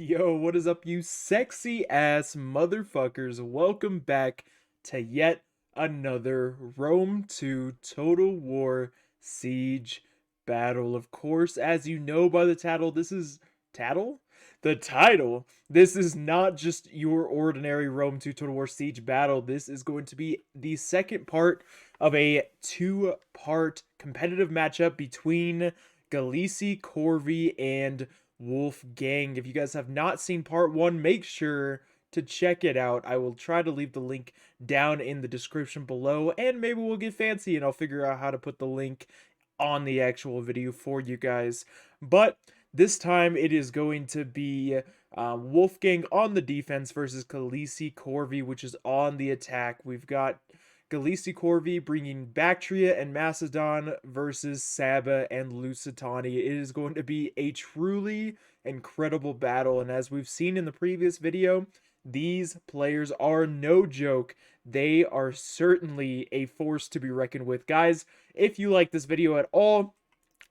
Yo, what is up, you sexy ass motherfuckers? Welcome back to yet another Rome 2 Total War Siege battle. Of course, as you know by the title, this is Tattle? The title. This is not just your ordinary Rome 2 Total War Siege battle. This is going to be the second part of a two-part competitive matchup between Gallici Corvi and Wolfgang. If you guys have not seen part one, make sure to check it out. I will try to leave the link down in the description below, and maybe we'll get fancy and I'll figure out how to put the link on the actual video for you guys. But this time it is going to be Wolfgang on the defense versus Gallici Corvi, which is on the attack. We've got Gallici Corvi bringing Baktria and Macadon versus Saba and Luisitani. It is going to be a truly incredible battle, and as we've seen in the previous video, these players are no joke. They are certainly a force to be reckoned with. Guys, if you like this video at all,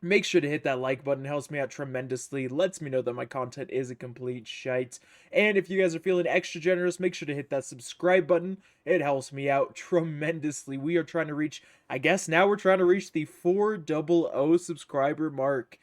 make sure to hit that like button. It helps me out tremendously. Lets me know that my content is a complete shite. And if you guys are feeling extra generous, make sure to hit that subscribe button. It helps me out tremendously. We are trying to reach, I guess now we're trying to reach the 400 subscriber mark.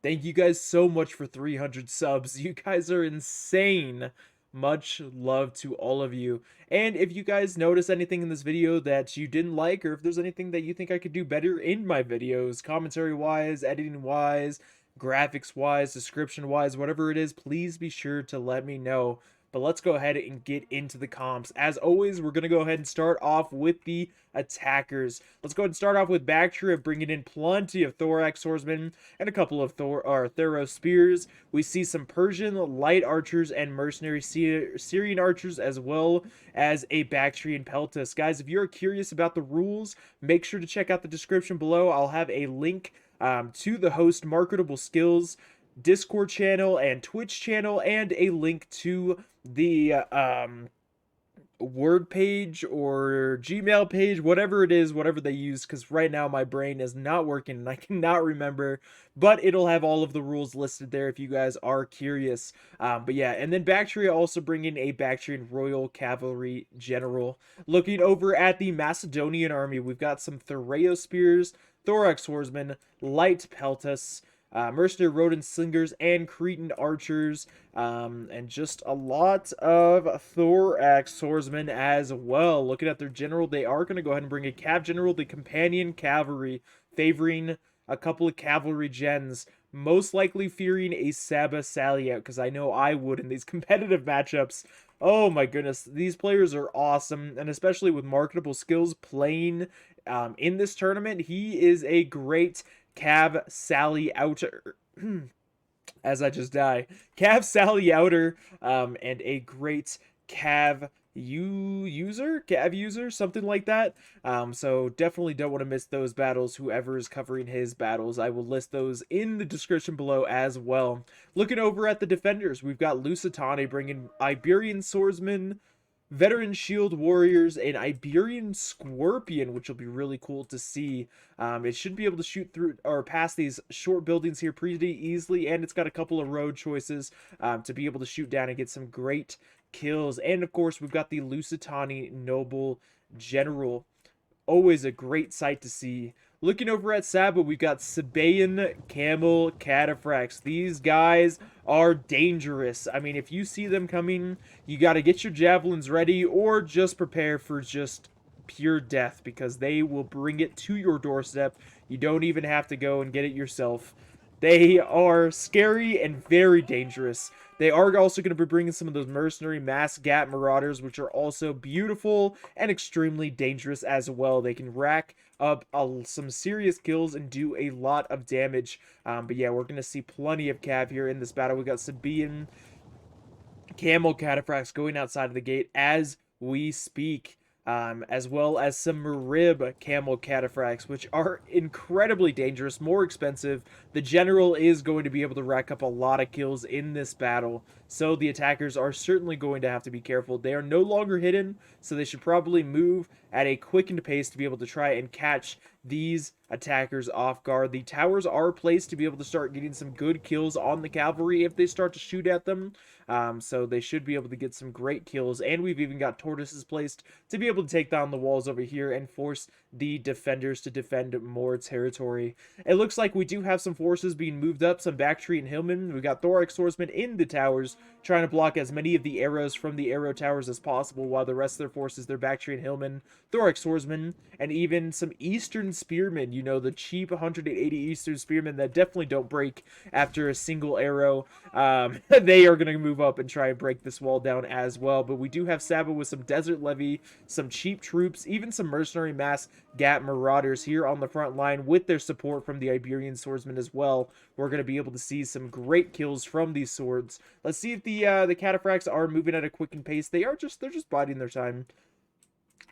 Thank you guys so much for 300 subs. You guys are insane. Much love to all of you. And if you guys notice anything in this video that you didn't like, or if there's anything that you think I could do better in my videos, commentary wise, editing wise, graphics wise, description wise, whatever it is, please be sure to let me know. But let's go ahead and get into the comps. As always, we're going to go ahead and start off with the attackers. Let's go ahead and start off with Baktria, bringing in plenty of Thorax Swordsmen and a couple of Thero Spears. We see some Persian Light Archers and Mercenary Syrian Archers, as well as a Bactrian Peltas. Guys, if you're curious about the rules, make sure to check out the description below. I'll have a link to the host Marketable Skills Discord channel and Twitch channel, and a link to the Word page or Gmail page, whatever it is, whatever they use, because right now my brain is not working and I cannot remember, but it'll have all of the rules listed there if you guys are curious. But yeah, and then Bactria also bringing a Bactrian Royal Cavalry General. Looking over at the Macedonian army, we've got some Thereo Spears, Thorax Swordsmen, Light Peltas, mercenary rodent slingers and Cretan archers, and just a lot of thorax swordsmen as well. Looking at their general, they are going to go ahead and bring a cav general, the companion cavalry, favoring a couple of cavalry gens, most likely fearing a Saba sally out, because I know I would in these competitive matchups. Oh my goodness, these players are awesome, and especially with Marketable Skills playing in this tournament, he is a great Cav Sally Outer. As I just die. Cav Sally Outer, and a great Cav user, something like that. So definitely don't want to miss those battles. Whoever is covering his battles, I will list those in the description below as well. Looking over at the defenders, we've got Luisitani bringing Iberian swordsmen, veteran shield warriors, and Iberian scorpion, which will be really cool to see. It should be able to shoot through or past these short buildings here pretty easily, and it's got a couple of road choices to be able to shoot down and get some great kills. And of course, we've got the Luisitani noble general. Always a great sight to see. Looking over at Saba, we've got Sabaean Camel Cataphracts. These guys are dangerous. I mean, if you see them coming, you got to get your javelins ready or just prepare for just pure death, because they will bring it to your doorstep. You don't even have to go and get it yourself. They are scary and very dangerous. They are also going to be bringing some of those mercenary mass gap marauders, which are also beautiful and extremely dangerous as well. They can rack up some serious kills and do a lot of damage. But yeah, we're going to see plenty of cav here in this battle. We got Sabaean Camel Cataphracts going outside of the gate as we speak. As well as some Marib Camel Cataphracts, which are incredibly dangerous, more expensive. The general is going to be able to rack up a lot of kills in this battle, so the attackers are certainly going to have to be careful. They are no longer hidden, so they should probably move at a quickened pace to be able to try and catch these attackers off guard. The towers are placed to be able to start getting some good kills on the cavalry if they start to shoot at them. So they should be able to get some great kills. And we've even got tortoises placed to be able to take down the walls over here and force the defenders to defend more territory. It looks like we do have some forces being moved up, some Baktria and Hillmen. We've got Thorax Swordsmen in the towers, trying to block as many of the arrows from the arrow towers as possible, while the rest of their forces, they're Baktria and Hillmen, Thorax Swordsmen, and even some Eastern Spearmen, you know, the cheap 180 Eastern Spearmen that definitely don't break after a single arrow. They are going to move up and try and break this wall down as well. But we do have Saba with some Desert Levy, some cheap troops, even some mercenary mass Gap Marauders here on the front line with their support from the Iberian Swordsmen as well. We're going to be able to see some great kills from these swords. Let's see if the Cataphracts are moving at a quickened pace. They're just biding their time,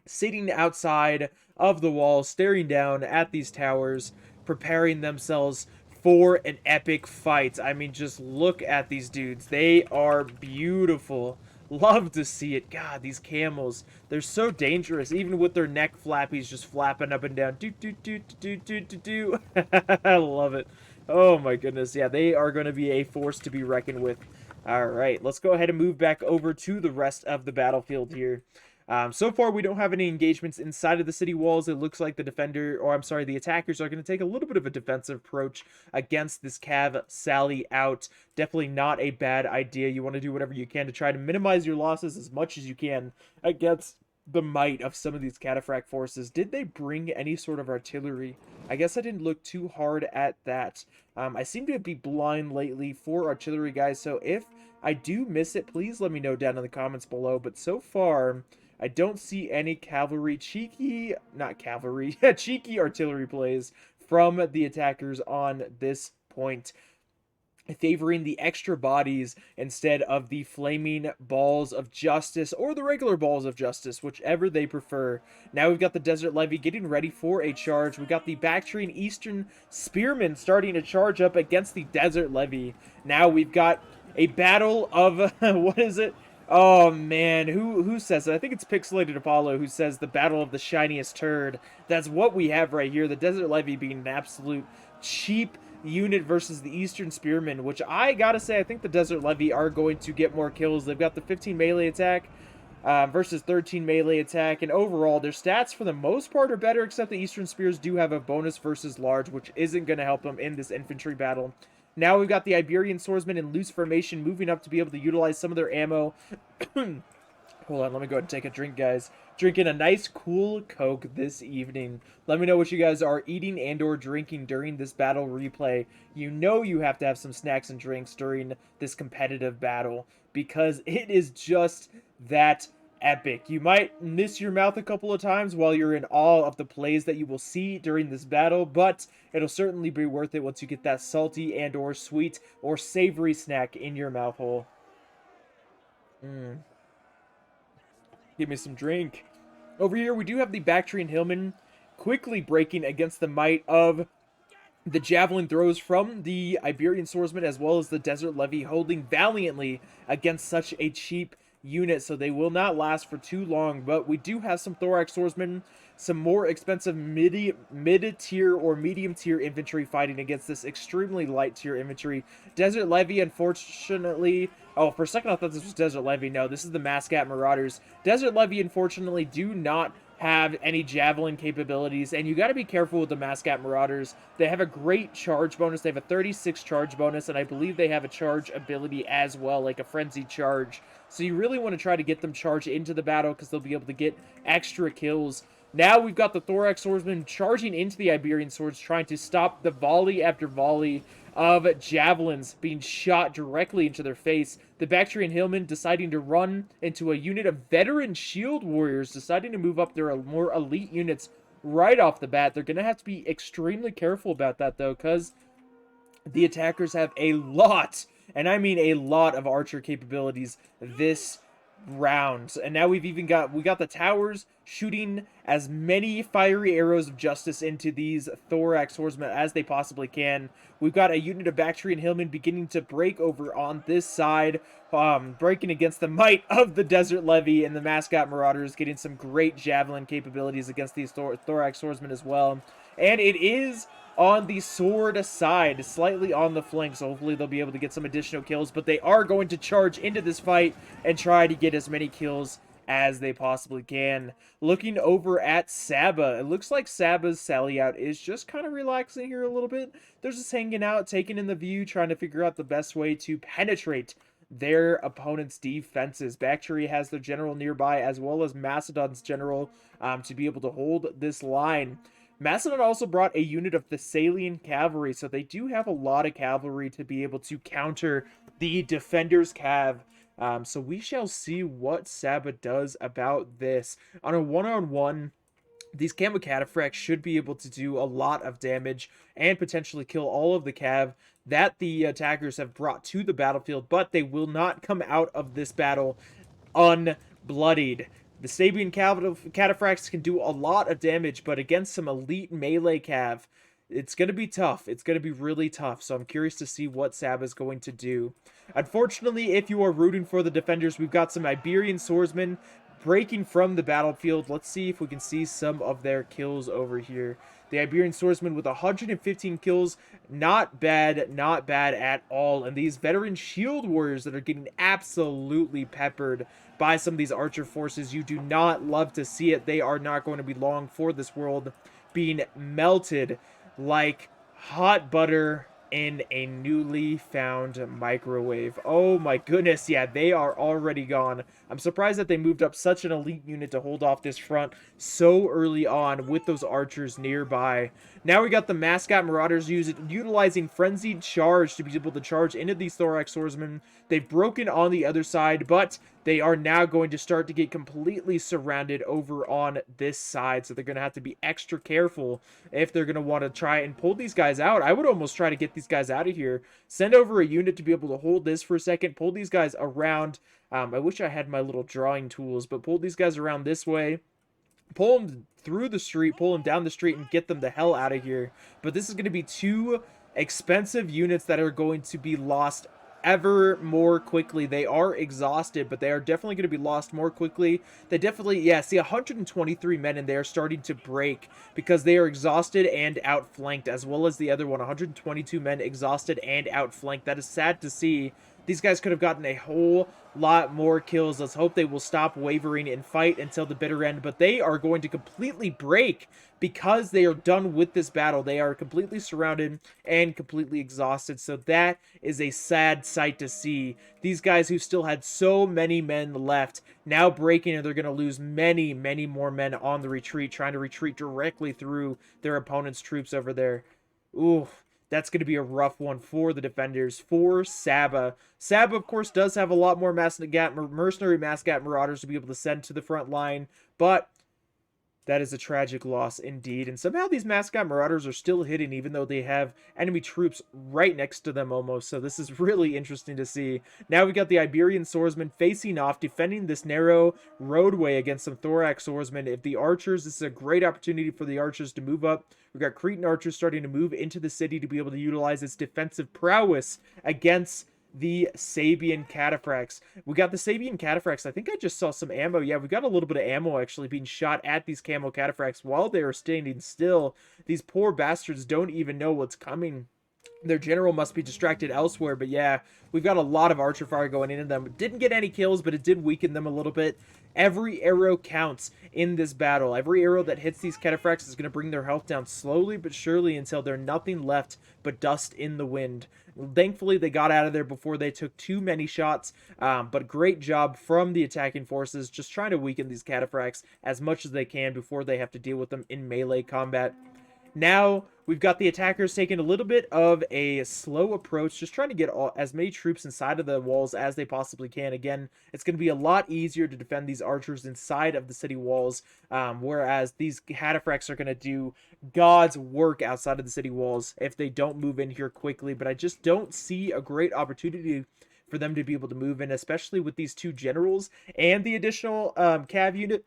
sitting outside of the wall, staring down at these towers, preparing themselves for an epic fight. I mean, just look at these dudes. They are beautiful. Love to see it. God, these camels, they're so dangerous, even with their neck flappies just flapping up and down. Do, do, do, do, do, do, do. I love it. Oh my goodness. Yeah, they are going to be a force to be reckoned with. All right, let's go ahead and move back over to the rest of the battlefield here. So far, we don't have any engagements inside of the city walls. It looks like the attackers are going to take a little bit of a defensive approach against this Cav sally out. Definitely not a bad idea. You want to do whatever you can to try to minimize your losses as much as you can against the might of some of these Cataphract forces. Did they bring any sort of artillery? I guess I didn't look too hard at that. I seem to be blind lately for artillery, guys, so if I do miss it, please let me know down in the comments below. But so far, I don't see any cheeky artillery plays from the attackers on this point, favoring the extra bodies instead of the flaming balls of justice or the regular balls of justice, whichever they prefer. Now we've got the Desert Levy getting ready for a charge. We've got the Bactrian Eastern Spearmen starting to charge up against the Desert Levy. Now we've got a battle of, what is it? Oh man, who says it? I think it's Pixelated Apollo who says the battle of the shiniest turd. That's what we have right here. The Desert Levy being an absolute cheap unit versus the Eastern Spearmen, which I gotta say, I think the Desert Levy are going to get more kills. They've got the 15 melee attack versus 13 melee attack, and overall their stats for the most part are better, except the Eastern Spears do have a bonus versus large, which isn't going to help them in this infantry battle. Now we've got the Iberian Swordsmen in loose formation moving up to be able to utilize some of their ammo. Hold on, let me go ahead and take a drink, guys. Drinking a nice, cool Coke this evening. Let me know what you guys are eating and or drinking during this battle replay. You know you have to have some snacks and drinks during this competitive battle, because it is just that epic. You might miss your mouth a couple of times while you're in awe of the plays that you will see during this battle, but it'll certainly be worth it once you get that salty and or sweet or savory snack in your mouth hole. Give me some drink. Over here, we do have the Bactrian Hillmen quickly breaking against the might of the javelin throws from the Iberian Swordsmen, as well as the Desert Levy, holding valiantly against such a cheap unit, so they will not last for too long. But we do have some Thorax Swordsmen, some more expensive mid-tier or medium-tier infantry fighting against this extremely light-tier infantry. Desert Levy, unfortunately... Oh, for a second I thought this was Desert Levy. No, this is the Mascat Marauders. Desert Levy, unfortunately, do not have any javelin capabilities, and you got to be careful with the Mascat Marauders. They have a great charge bonus. They have a 36 charge bonus, and I believe they have a charge ability as well, like a frenzied charge. So you really want to try to get them charged into the battle, because they'll be able to get extra kills. Now we've got the Thorax Swordsmen charging into the Iberian Swords, trying to stop the volley after volley of javelins being shot directly into their face. The Bactrian Hillmen deciding to run into a unit of veteran shield warriors, deciding to move up their more elite units right off the bat. They're going to have to be extremely careful about that, though, because the attackers have a lot, and I mean a lot, of archer capabilities this rounds. And now we got the towers shooting as many fiery arrows of justice into these thorax horsemen as they possibly can. We've got a unit of Baktria and Hillman beginning to break over on this side, breaking against the might of the Desert Levy, and the Mascot Marauders getting some great javelin capabilities against these thorax swordsmen as well. And it is on the sword side, slightly on the flank, so hopefully they'll be able to get some additional kills, but they are going to charge into this fight and try to get as many kills as they possibly can. Looking over at Saba, it looks like Saba's sally out is just kind of relaxing here a little bit. They're just hanging out, taking in the view, trying to figure out the best way to penetrate their opponent's defenses. Baktria has their general nearby, as well as Macedon's general, to be able to hold this line. Macedon also brought a unit of Thessalian cavalry, so they do have a lot of cavalry to be able to counter the defenders' cav. So we shall see what Saba does about this. On a one-on-one, these Camo Cataphracts should be able to do a lot of damage and potentially kill all of the cav that the attackers have brought to the battlefield, but they will not come out of this battle unbloodied. The Sabian Cataphracts can do a lot of damage, but against some elite melee cav, it's going to be tough. It's going to be really tough, so I'm curious to see what Saba's going to do. Unfortunately, if you are rooting for the defenders, we've got some Iberian swordsmen breaking from the battlefield. Let's see if we can see some of their kills over here. The Iberian swordsman with 115 kills, not bad at all. And these veteran shield warriors that are getting absolutely peppered by some of these archer forces, you do not love to see it. They are not going to be long for this world being melted like hot butter in a newly found microwave. Oh my goodness, yeah, they are already gone. I'm surprised that they moved up such an elite unit to hold off this front so early on with those archers nearby. Now we got the Mascot Marauders utilizing Frenzied Charge to be able to charge into these Thorax Swordsmen. They've broken on the other side, but they are now going to start to get completely surrounded over on this side, so they're going to have to be extra careful if they're going to want to try and pull these guys out. I would almost try to get these guys out of here. Send over a unit to be able to hold this for a second, pull these guys around. I wish I had my little drawing tools, but pull these guys around this way. Pull them through the street, pull them down the street, and get them the hell out of here. But this is going to be two expensive units that are going to be lost ever more quickly. They are exhausted, but they are definitely going to be lost more quickly. They definitely, yeah, see 123 men, and they are starting to break because they are exhausted and outflanked, as well as the other one, 122 men exhausted and outflanked. That is sad to see. These guys could have gotten a whole lot more kills. Let's hope they will stop wavering and fight until the bitter end. But they are going to completely break because they are done with this battle. They are completely surrounded and completely exhausted. So that is a sad sight to see. These guys who still had so many men left now breaking, and they're going to lose many, many more men on the retreat, trying to retreat directly through their opponent's troops over there. Ooh. That's going to be a rough one for the defenders, for Saba. Saba, of course, does have a lot more mercenary Mascot Marauders to be able to send to the front line, but that is a tragic loss indeed. And somehow these Mascot Marauders are still hitting, even though they have enemy troops right next to them almost. So this is really interesting to see. Now we got the Iberian swordsmen facing off, defending this narrow roadway against some Thorax swordsmen. If the archers, this is a great opportunity for the archers to move up. We've got Cretan archers starting to move into the city to be able to utilize its defensive prowess against the Sabian Cataphracts. We got the Sabian Cataphracts. I think I just saw some ammo. Yeah, we got a little bit of ammo actually being shot at these Camo Cataphracts while they are standing still. These poor bastards don't even know what's coming. Their general must be distracted elsewhere, but yeah, we've got a lot of archer fire going into them. Didn't get any kills, but it did weaken them a little bit. Every arrow counts in this battle. Every arrow that hits these Cataphracts is going to bring their health down slowly but surely until they're nothing left but dust in the wind. Thankfully, they got out of there before they took too many shots, but great job from the attacking forces, just trying to weaken these Cataphracts as much as they can before they have to deal with them in melee combat. Now, we've got the attackers taking a little bit of a slow approach, just trying to get as many troops inside of the walls as they possibly can. Again, it's going to be a lot easier to defend these archers inside of the city walls, whereas these Cataphracts are going to do God's work outside of the city walls if they don't move in here quickly. But I just don't see a great opportunity for them to be able to move in, especially with these two generals and the additional cav unit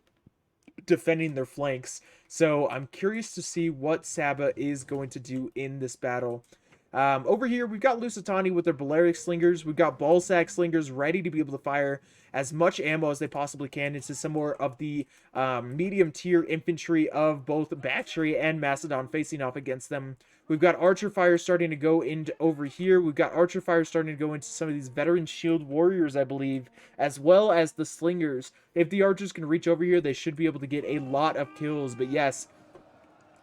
defending their flanks. So I'm curious to see what Saba is going to do in this battle. Over here, we've got Luisitani with their Balearic Slingers. We've got Ballsack Slingers ready to be able to fire as much ammo as they possibly can into some more of the medium tier infantry of both Baktria and Macadon facing off against them. We've got Archer Fire starting to go into over here. We've got Archer Fire starting to go into some of these Veteran Shield Warriors, I believe, as well as the Slingers. If the Archers can reach over here, they should be able to get a lot of kills. But yes,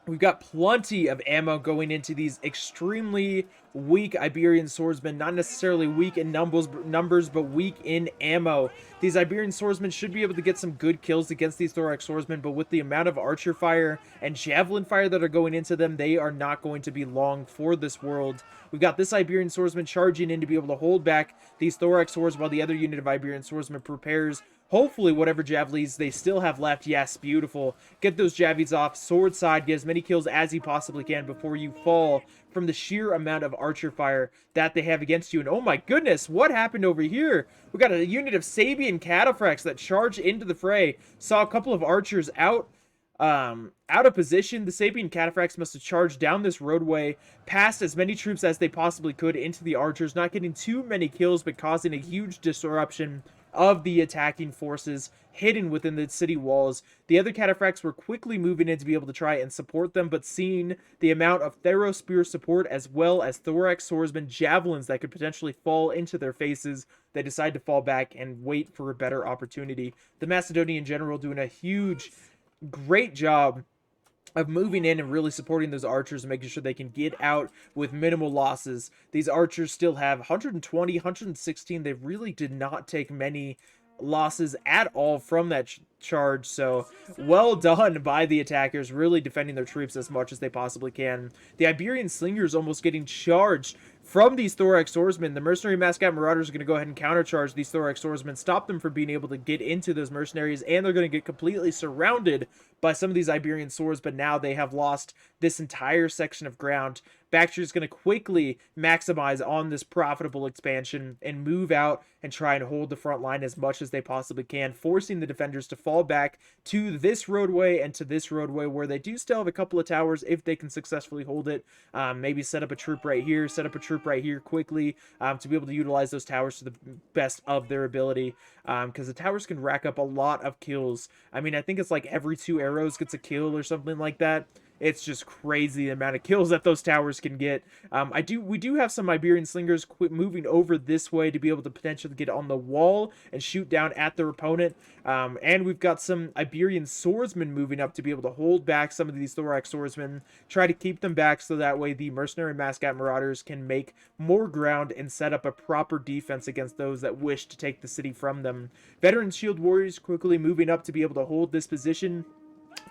we've got plenty of ammo going into these extremely weak Iberian swordsmen. Not necessarily weak in numbers, but weak in ammo. These Iberian swordsmen should be able to get some good kills against these thorax swordsmen, but with the amount of archer fire and javelin fire that are going into them, they are not going to be long for this world. We've got this Iberian swordsman charging in to be able to hold back these thorax swords while the other unit of Iberian swordsmen prepares hopefully whatever javelins they still have left. Yes, beautiful. Get those javelins off. Sword side, get as many kills as you possibly can before you fall from the sheer amount of archer fire that they have against you. And oh my goodness, what happened over here? We got a unit of Sabian cataphracts that charged into the fray. Saw a couple of archers out of position. The Sabian cataphracts must have charged down this roadway, passed as many troops as they possibly could into the archers, not getting too many kills, but causing a huge disruption of the attacking forces hidden within the city walls. The other cataphracts were quickly moving in to be able to try and support them, but seeing the amount of Thero spear support as well as thorax swordsman javelins that could potentially fall into their faces, they decide to fall back and wait for a better opportunity. The Macedonian general doing a great job of moving in and really supporting those archers and making sure they can get out with minimal losses. These archers still have 120, 116. They really did not take many losses at all from that charge, so well done by the attackers, really defending their troops as much as they possibly can. The Iberian slingers almost getting charged from these thorax swordsmen. The mercenary mascot marauders are going to go ahead and countercharge these thorax swordsmen, stop them from being able to get into those mercenaries, and they're going to get completely surrounded by some of these Iberian swords, but now they have lost this entire section of ground. Baktria is going to quickly maximize on this profitable expansion and move out and try and hold the front line as much as they possibly can, forcing the defenders to fall back to this roadway and to this roadway, where they do still have a couple of towers if they can successfully hold it. Maybe set up a troop right here, set up a troop right here quickly to be able to utilize those towers to the best of their ability, because the towers can rack up a lot of kills. I mean, I think it's like every 2 arrows gets a kill or something like that. It's just crazy the amount of kills that those towers can get. We do have some Iberian slingers moving over this way to be able to potentially get on the wall and shoot down at their opponent. And we've got some Iberian swordsmen moving up to be able to hold back some of these thorax swordsmen, try to keep them back so that way the mercenary mascot marauders can make more ground and set up a proper defense against those that wish to take the city from them. Veteran shield warriors quickly moving up to be able to hold this position.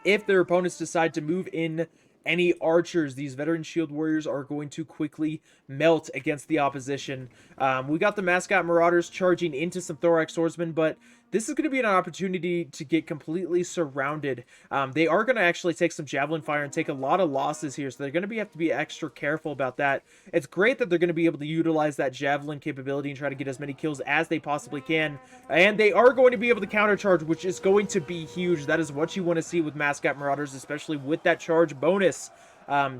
If their opponents decide to move in any archers, these veteran shield warriors are going to quickly melt against the opposition. We got the mascot marauders charging into some thorax swordsmen, but this is going to be an opportunity to get completely surrounded. They are going to actually take some javelin fire and take a lot of losses here, so they're going to have to be extra careful about that. It's great that they're going to be able to utilize that javelin capability and try to get as many kills as they possibly can, and they are going to be able to countercharge, which is going to be huge. That is what you want to see with mascot marauders, especially with that charge bonus.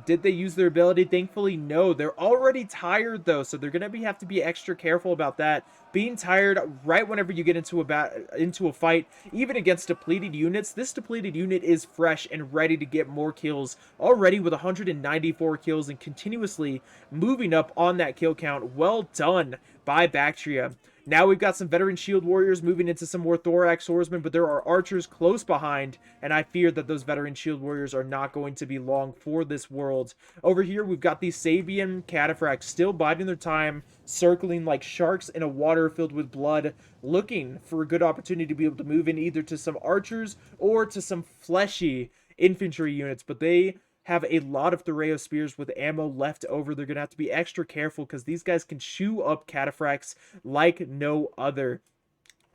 Did they use their ability? Thankfully, no. They're already tired, though, so they're going to have to be extra careful about that. Being tired right whenever you get into a fight, even against depleted units, this depleted unit is fresh and ready to get more kills, already with 194 kills and continuously moving up on that kill count. Well done by Baktria. Now we've got some veteran shield warriors moving into some more thorax swordsmen, but there are archers close behind, and I fear that those veteran shield warriors are not going to be long for this world. Over here, we've got these Sabian cataphracts still biding their time, circling like sharks in a water filled with blood, looking for a good opportunity to be able to move in either to some archers or to some fleshy infantry units, but they have a lot of Thoreo spears with ammo left over. They're going to have to be extra careful because these guys can chew up cataphracts like no other.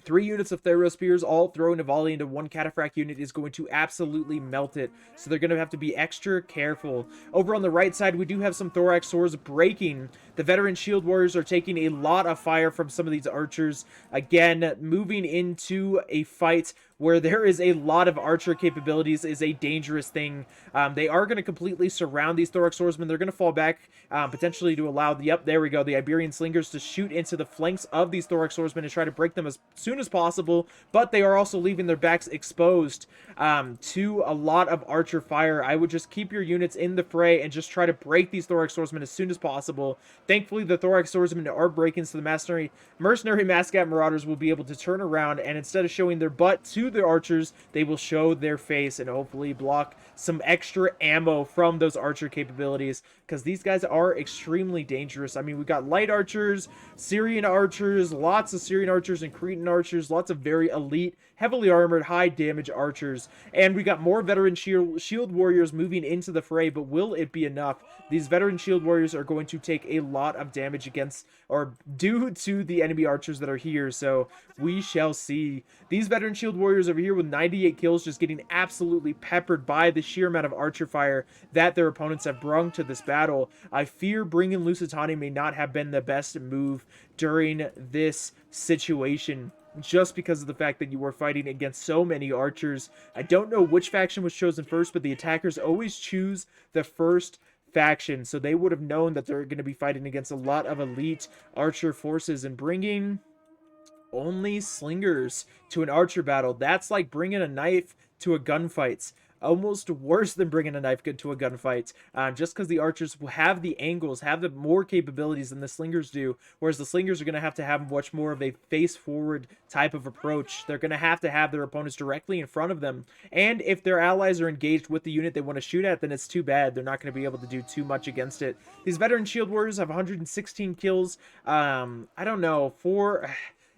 3 units of Thero Spears all throwing a volley into one Cataphract unit is going to absolutely melt it. So they're going to have to be extra careful. Over on the right side, we do have some Thorax Swords breaking. The Veteran Shield Warriors are taking a lot of fire from some of these archers. Again, moving into a fight where there is a lot of archer capabilities is a dangerous thing. They are going to completely surround these Thorax Swordsmen. They're going to fall back, potentially to allow, yep, there we go, the Iberian Slingers to shoot into the flanks of these Thorax Swordsmen and try to break them as soon as possible, but they are also leaving their backs exposed to a lot of archer fire. I would just keep your units in the fray and just try to break these Thorax Swordsmen as soon as possible. Thankfully, the Thorax Swordsmen are breaking, so the mercenary Mascat Marauders will be able to turn around, and instead of showing their butt to the archers, they will show their face and hopefully block some extra ammo from those archer capabilities, because these guys are extremely dangerous. I mean, we got light archers, Syrian archers, lots of Syrian archers and Cretan archers, lots of very elite, heavily armored, high damage archers, and we got more veteran shield warriors moving into the fray, but will it be enough? These veteran shield warriors are going to take a lot of damage against, or due to, the enemy archers that are here, so we shall see. These veteran shield warriors over here with 98 kills just getting absolutely peppered by the sheer amount of archer fire that their opponents have brung to this battle. I fear bringing Luisitani may not have been the best move during this situation, just because of the fact that you were fighting against so many archers. I don't know which faction was chosen first, but the attackers always choose the first faction, so they would have known that they're going to be fighting against a lot of elite archer forces, and bringing only slingers to an archer battle, that's like bringing a knife to a gunfight. Almost worse than bringing a knife to a gunfight, just because the archers will have the angles, have the more capabilities than the slingers do, whereas the slingers are going to have much more of a face-forward type of approach. They're going to have their opponents directly in front of them, and if their allies are engaged with the unit they want to shoot at, then it's too bad. They're not going to be able to do too much against it. These veteran shield warriors have 116 kills. I don't know,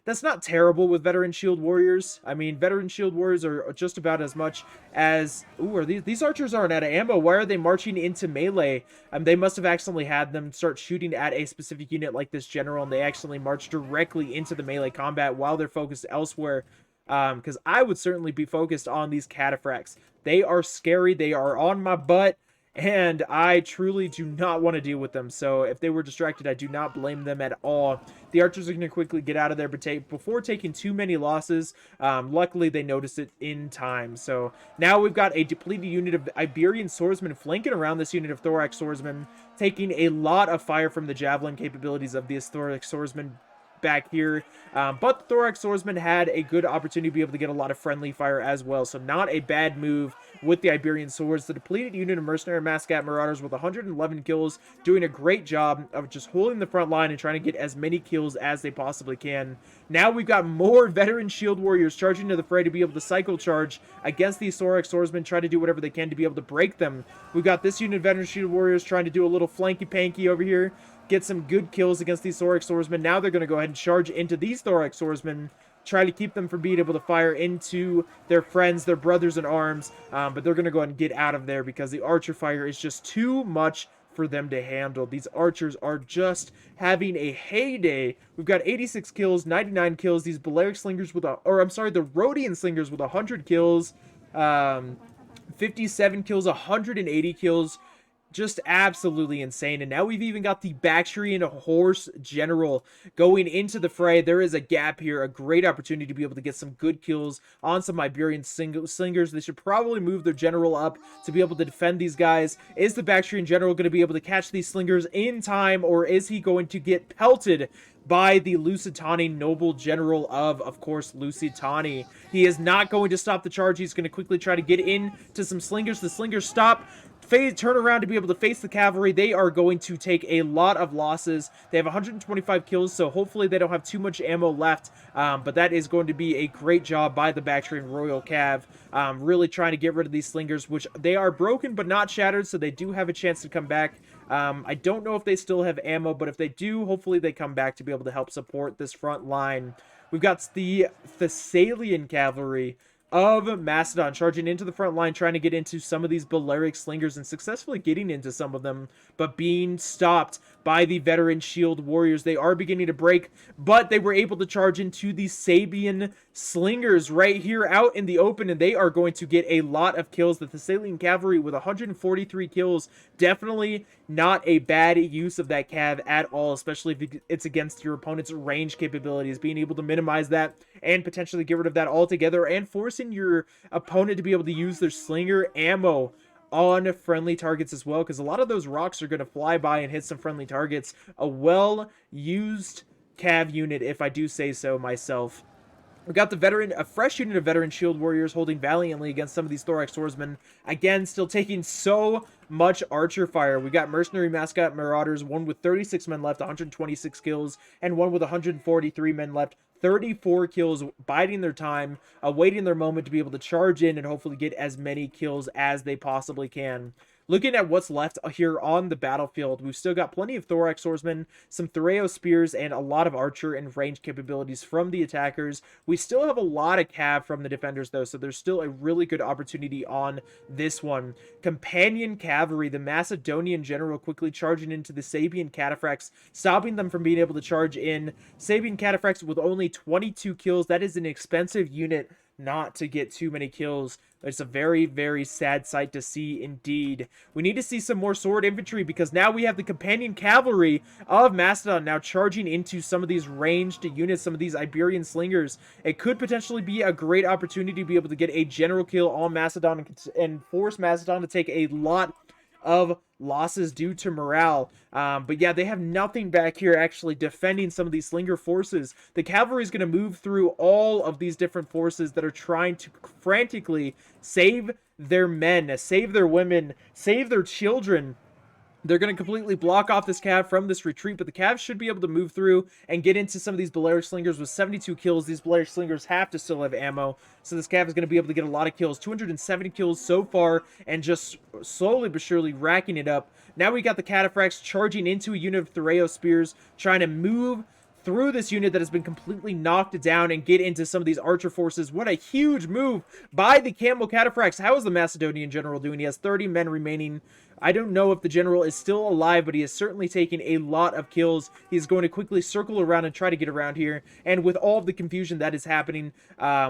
that's not terrible with veteran shield warriors. I mean, veteran shield warriors are just about as much as... Ooh, are these archers aren't out of ammo. Why are they marching into melee? They must have accidentally had them start shooting at a specific unit like this general, and they accidentally marched directly into the melee combat while they're focused elsewhere. Because I would certainly be focused on these cataphracts. They are scary. They are on my butt. And I truly do not want to deal with them. So if they were distracted, I do not blame them at all. The archers are going to quickly get out of there, but before taking too many losses, luckily they noticed it in time. So now we've got a depleted unit of Iberian swordsmen flanking around this unit of Thorax swordsmen, taking a lot of fire from the javelin capabilities of these Thorax swordsmen back here, but the Thorax swordsman had a good opportunity to be able to get a lot of friendly fire as well, so not a bad move with the Iberian swords. The depleted unit of mercenary Mascat Marauders with 111 kills, doing a great job of just holding the front line and trying to get as many kills as they possibly can. Now we've got more veteran shield warriors charging to the fray to be able to cycle charge against these Thorax swordsmen, try to do whatever they can to be able to break them. We've got this unit of veteran shield warriors trying to do a little flanky panky over here, get some good kills against these Thorax swordsmen. Now they're going to go ahead and charge into these Thorax swordsmen, try to keep them from being able to fire into their friends, their brothers in arms, but they're going to go ahead and get out of there because the archer fire is just too much for them to handle. These archers are just having a heyday. We've got 86 kills, 99 kills. These Balearic slingers with the Rhodian slingers with 100 kills, 57 kills, 180 kills. Just absolutely insane. And now we've even got the Bactrian Horse General going into the fray. There is a gap here, a great opportunity to be able to get some good kills on some Iberian slingers. They should probably move their general up to be able to defend these guys. Is the Bactrian General going to be able to catch these slingers in time, or is he going to get pelted by the Luisitani noble general of course, Luisitani? He is not going to stop the charge. He's going to quickly try to get into some slingers. The slingers stop, turn around to be able to face the cavalry. They are going to take a lot of losses. They have 125 kills, so hopefully they don't have too much ammo left, but that is going to be a great job by the Bactrian Royal Cav, really trying to get rid of these slingers, which they are broken but not shattered, so they do have a chance to come back. I don't know if they still have ammo, but if they do, hopefully they come back to be able to help support this front line. We've got the Thessalian cavalry of Macedon, charging into the front line, trying to get into some of these Balearic slingers and successfully getting into some of them, but being stopped by the veteran shield warriors. They are beginning to break, but they were able to charge into the Sabian slingers right here out in the open, and they are going to get a lot of kills. The Thessalian cavalry with 143 kills, definitely not a bad use of that cav at all, especially if it's against your opponent's range capabilities. Being able to minimize that and potentially get rid of that altogether, and forcing your opponent to be able to use their slinger ammo on friendly targets as well, because a lot of those rocks are going to fly by and hit some friendly targets. A well-used cav unit, if I do say so myself. We got a fresh unit of veteran shield warriors holding valiantly against some of these thorax swordsmen. Again, still taking so much archer fire. We got mercenary mascot marauders, one with 36 men left, 126 kills, and one with 143 men left, 34 kills, biding their time, awaiting their moment to be able to charge in and hopefully get as many kills as they possibly can. Looking at what's left here on the battlefield, we've still got plenty of thorax swordsmen, some Thoreo spears, and a lot of archer and range capabilities from the attackers. We still have a lot of cav from the defenders, though, so there's still a really good opportunity on this one. Companion cavalry, the Macedonian general, quickly charging into the Sabian cataphracts, stopping them from being able to charge in. Sabian cataphracts with only 22 kills. That is an expensive unit not to get too many kills. It's a very, very sad sight to see indeed. We need to see some more sword infantry, because now we have the companion cavalry of Macedon now charging into some of these ranged units, some of these Iberian slingers. It could potentially be a great opportunity to be able to get a general kill on Macedon and force Macedon to take a lot of losses due to morale. But yeah, they have nothing back here actually defending some of these slinger forces. The cavalry is going to move through all of these different forces that are trying to frantically save their men, save their women, save their children. They're going to completely block off this cav from this retreat, but the cav should be able to move through and get into some of these Balearic slingers with 72 kills. These Balearic slingers have to still have ammo, so this cav is going to be able to get a lot of kills. 270 kills so far, and just slowly but surely racking it up. Now we got the cataphracts charging into a unit of Thoreo spears, trying to move through this unit that has been completely knocked down and get into some of these archer forces. What a huge move by the Camel Cataphracts. How is the Macedonian general doing? He has 30 men remaining. I don't know if the general is still alive, but he is certainly taking a lot of kills. He's going to quickly circle around and try to get around here. And with all of the confusion that is happening,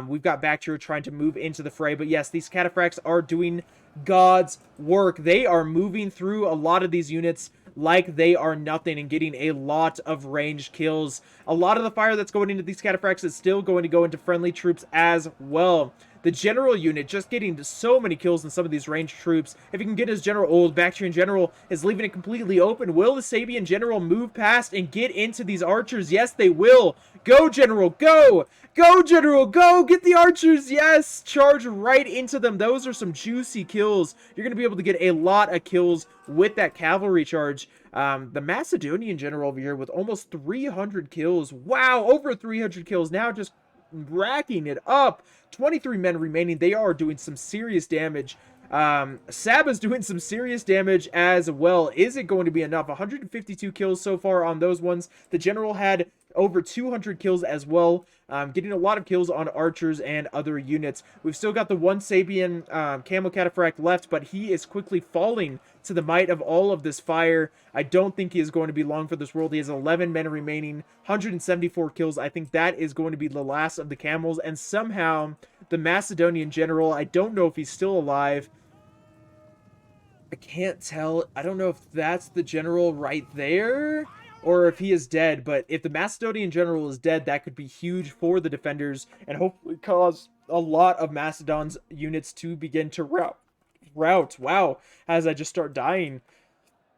we've got Baktria trying to move into the fray. But yes, these cataphracts are doing God's work. They are moving through a lot of these units like they are nothing and getting a lot of ranged kills. A lot of the fire that's going into these cataphracts is still going to go into friendly troops as well. The general unit just getting so many kills in some of these ranged troops. If he can get his general, old Bactrian general is leaving it completely open. Will the Sabian general move past and get into these archers? Yes, they will. Go, general, go! Go, general, go! Get the archers, yes! Charge right into them. Those are some juicy kills. You're going to be able to get a lot of kills with that cavalry charge. The Macedonian general over here with almost 300 kills. Wow, over 300 kills now, just racking it up. 23 men remaining. They are doing some serious damage. Saba's doing some serious damage as well. Is it going to be enough? 152 kills so far on those ones. The general had over 200 kills as well, getting a lot of kills on archers and other units. We've still got the one Sabian Camel Cataphract left, but he is quickly falling to the might of all of this fire. I don't think he is going to be long for this world. He has 11 men remaining, 174 kills. I think that is going to be the last of the camels, and somehow the Macedonian general, I don't know if he's still alive. I can't tell. I don't know if that's the general right there, or if he is dead, but if the Macedonian general is dead, that could be huge for the defenders and hopefully cause a lot of Macedon's units to begin to rout. Wow, as I just start dying.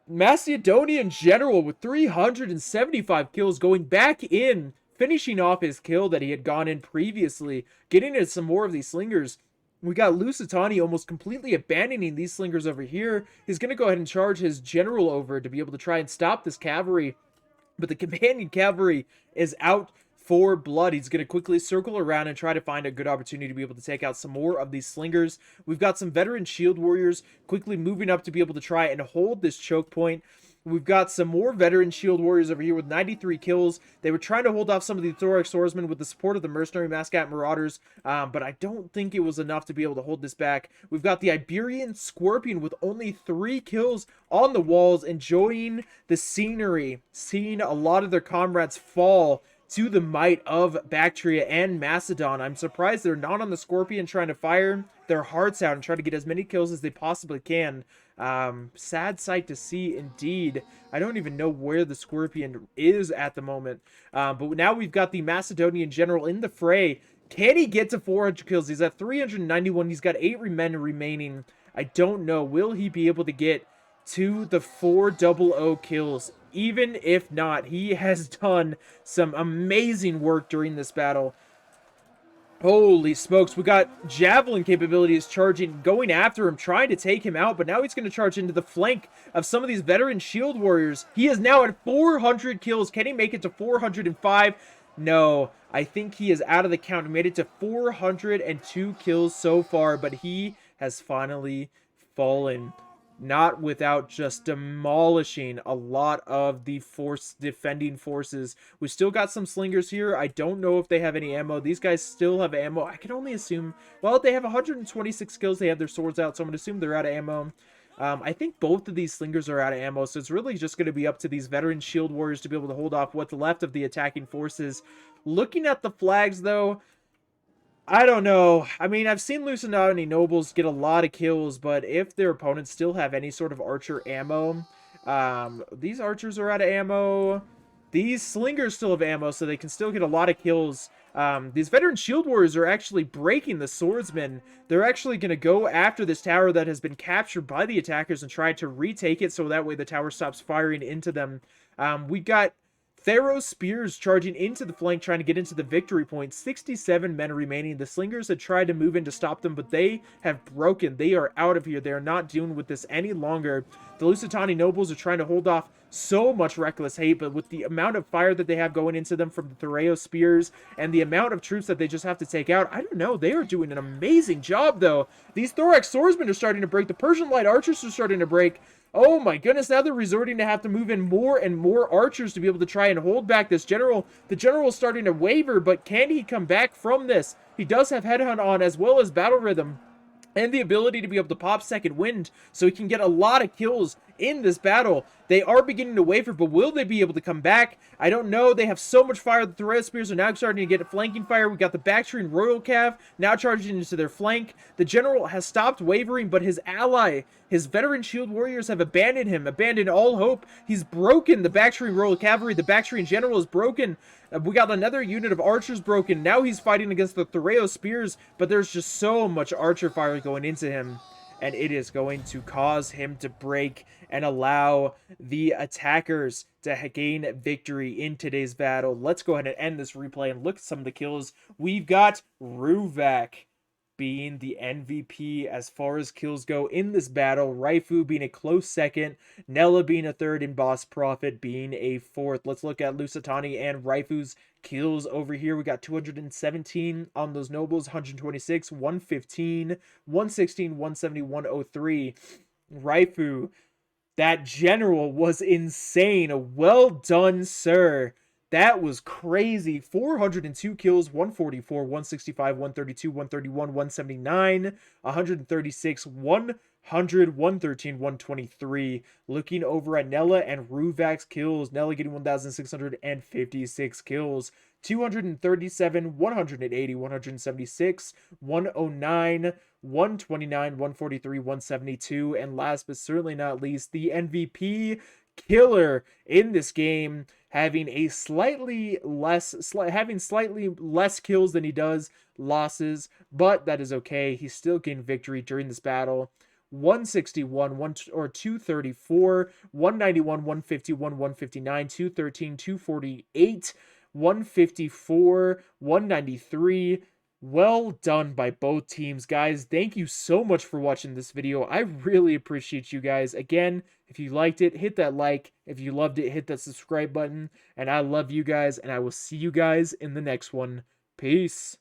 Macedonian general with 375 kills going back in, finishing off his kill that he had gone in previously, getting into some more of these slingers. We got Luisitani almost completely abandoning these slingers over here. He's going to go ahead and charge his general over to be able to try and stop this cavalry. But the companion cavalry is out for blood. He's going to quickly circle around and try to find a good opportunity to be able to take out some more of these slingers. We've got some veteran shield warriors quickly moving up to be able to try and hold this choke point. We've got some more veteran shield warriors over here with 93 kills. They were trying to hold off some of the thorax swordsmen with the support of the mercenary mascot marauders, but I don't think it was enough to be able to hold this back. We've got the Iberian scorpion with only 3 kills on the walls, enjoying the scenery, seeing a lot of their comrades fall to the might of Baktria and Macadon. I'm surprised they're not on the Scorpion trying to fire their hearts out and try to get as many kills as they possibly can. Sad sight to see indeed. I don't even know where the Scorpion is at the moment. But now we've got the Macedonian general in the fray. Can he get to 400 kills? He's at 391. He's got 8 men remaining. I don't know. Will he be able to get to the 400 kills? Even if not, he has done some amazing work during this battle. Holy smokes, we got javelin capabilities charging, going after him, trying to take him out, but now he's going to charge into the flank of some of these veteran shield warriors. He is now at 400 kills. Can he make it to 405? No, I think he is out of the count. He made it to 402 kills so far, but he has finally fallen. Not without just demolishing a lot of the defending forces. We still got some slingers here. I don't know if they have any ammo. These guys still have ammo. I can only assume, well, they have 126 kills. They have their swords out, so I'm going to assume they're out of ammo. I think both of these slingers are out of ammo, so it's really just going to be up to these veteran shield warriors to be able to hold off what's left of the attacking forces. Looking at the flags, though, I don't know. I mean, I've seen Luisitani nobles get a lot of kills, but if their opponents still have any sort of archer ammo, these archers are out of ammo. These slingers still have ammo, so they can still get a lot of kills. These veteran shield warriors are actually breaking the swordsmen. They're actually going to go after this tower that has been captured by the attackers and try to retake it, so that way the tower stops firing into them. We got Theros spears charging into the flank, trying to get into the victory point. 67 men remaining. The slingers had tried to move in to stop them, but they have broken. They are out of here. They are not dealing with this any longer. The Luisitani nobles are trying to hold off so much reckless hate, but with the amount of fire that they have going into them from the Theros spears and the amount of troops that they just have to take out, I don't know. They are doing an amazing job, though. These thorax swordsmen are starting to break. The Persian light archers are starting to break. Oh my goodness, now they're resorting to have to move in more and more archers to be able to try and hold back this general. The general is starting to waver, but can he come back from this? He does have Headhunt on as well as Battle Rhythm and the ability to be able to pop second wind, so he can get a lot of kills in this battle. They are beginning to waver, but will they be able to come back? I don't know. They have so much fire. The Theros spears are now starting to get a flanking fire. We got the Bactrian Royal Cav now charging into their flank. The general has stopped wavering, but his ally, his veteran shield warriors, have abandoned him, abandoned all hope. He's broken the Bactrian Royal Cavalry. The Bactrian general is broken. We got another unit of archers broken. Now he's fighting against the Theros spears, but there's just so much archer fire going into him, and it is going to cause him to break and allow the attackers to gain victory in today's battle. Let's go ahead and end this replay and look at some of the kills. We've got Ruvak being the MVP as far as kills go in this battle. Raifu being a close second. Nella being a third, and Boss Prophet being a fourth. Let's look at Luisitani and Raifu's kills over here. We got 217 on those nobles, 126, 115, 116, 170, 103. Raifu, that general was insane. Well done, sir. That was crazy. 402 kills, 144, 165, 132, 131, 179, 136, 100, 113, 123. Looking over at Nella and Ruvak's kills. Nella getting 1,656 kills. 237, 180, 176, 109, 129, 143, 172. And last but certainly not least, the MVP killer in this game, having slightly less kills than he does losses, but that is okay. He still gained victory during this battle. 161, 234, 191, 151, 159, 213, 248, 154, 193. Well done by both teams, guys. Thank you so much for watching this video. I really appreciate you guys. Again, if you liked it, hit that like. If you loved it, hit that subscribe button. And I love you guys, and I will see you guys in the next one. Peace.